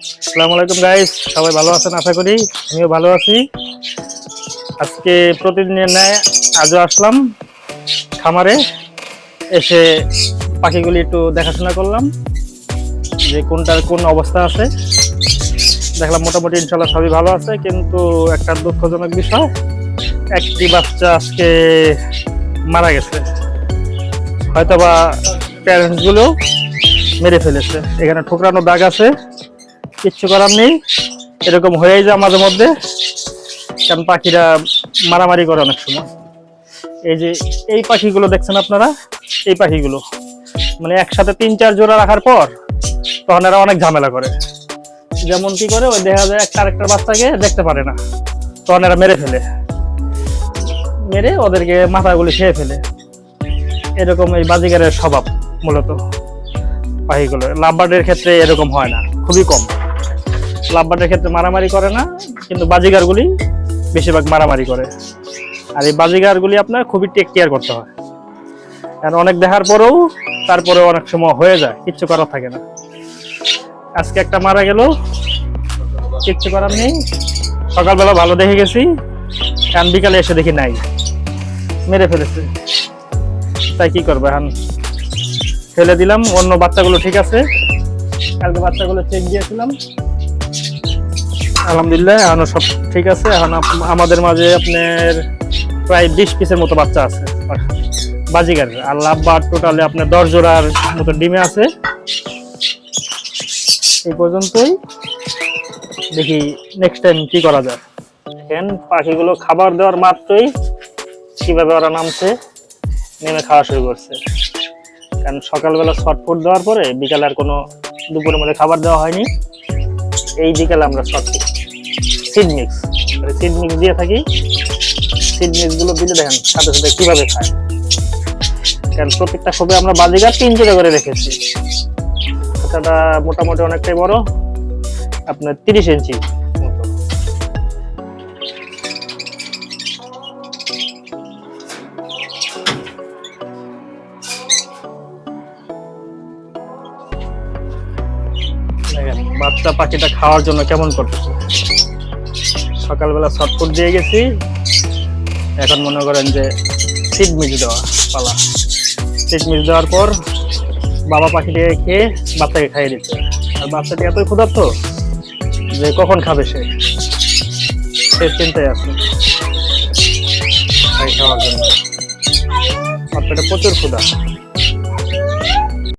আসসালামু আলাইকুম গাইস, সবাই ভালো আছেন আশা করি। আমিও ভালো আছি। আজকে প্রতিদিনের ন্যায় আজও আসলাম খামারে, এসে পাখিগুলি একটু দেখাশোনা করলাম যে কোনটার কোন অবস্থা আছে। দেখলাম মোটামুটি ইনশাল্লাহ সবই ভালো আছে, কিন্তু একটা দুঃখজনক বিষয়, একটি বাচ্চা আজকে মারা গেছে। হয়তোবা প্যারেন্টস গুলো মেরে ফেলেছে। এখানে ঠোকরানো দাগ আছে, কিচ্ছু করার নেই, এরকম হয়েই যায় মাঝে মধ্যে। কারণ পাখিরা মারামারি করে অনেক সময়। এই যে এই পাখিগুলো দেখছেন আপনারা, এই পাখিগুলো মানে একসাথে 3-4 জোড়া রাখার পর তখন এরা অনেক ঝামেলা করে। যেমন কি করে, ওই দেখা যায় একটা আরেকটার বাচ্চাকে দেখতে পারে না, তখন এরা মেরে ফেলে, মেরে ওদেরকে মাথাগুলি খেয়ে ফেলে। এরকম এই বাজিগারের স্বভাব মূলত পাখিগুলো। লাভবার্ডের ক্ষেত্রে এরকম হয় না, খুবই কম। লাভবার্ডের ক্ষেত্রে মারামারি করে না, কিন্তু বাজিগারগুলি বেশিরভাগ মারামারি করে। আর এই বাজিগারগুলি আপনার খুবই টেক কেয়ার করতে হয়। আর অনেক দেখার পরেও তারপরে অনেক সময় হয়ে যায়, কিচ্ছু করার থাকে না। আজকে একটা মারা গেল, কিচ্ছু করার নেই। সকালবেলা ভালো দেখে গেছি, কারণ বিকালে এসে দেখি নাই, মেরে ফেলেছে। তাই কি করবে, এখন ফেলে দিলাম। অন্য বাচ্চাগুলো ঠিক আছে, কালকে বাচ্চাগুলো চেক দিয়েছিলাম, আলহামদুলিল্লাহ এখনো সব ঠিক আছে। এখন আমাদের মাঝে আপনার প্রায় 20 পিসের মতো বাচ্চা আছে বাজিগার। আর লাভবার্ড টোটালি আপনার 10 জোড়ার মতো ডিমে আছে। এই পর্যন্তই, দেখি নেক্সট টাইম কি করা যায়। দেখেন পাখিগুলো খাবার দেওয়ার মাত্রই কিভাবে ওরা নামছে, নেমে খাওয়া শুরু করছে। কারণ সকালবেলা শর্ট ফুড দেওয়ার পরে বিকালে আর কোনো দুপুরের মধ্যে খাবার দেওয়া হয়নি। এই বিকালে আমরা শর্ট ফুড সিড মিক্স দিয়ে থাকি। সিড মিক্স গুলো দিলে দেখেন সাথে সাথে কিভাবে খায়। কারণ প্রত্যেকটা খোপে আমরা বাজিগার 3 জোড়া করে রেখেছি। এটা মোটামুটি অনেকটাই বড়, আপনার 30 ইঞ্চি মতো। বাচ্চা পাখিটা খাওয়ার জন্য কেমন করতেছে। সকালবেলা শর্টফুট দিয়ে গেছি, এখন মনে করেন যে সিড মিক্স দেওয়া পালা। সিড মিক্স দেওয়ার পর বাবা পাখিটাকে খেয়ে বাচ্চাকে খাইয়ে দিচ্ছে। আর বাচ্চাটি এতই ক্ষুধার্ত যে কখন খাবে সে চিন্তায় আছে খাওয়ার জন্য। বাচ্চাটা প্রচুর ক্ষুধা।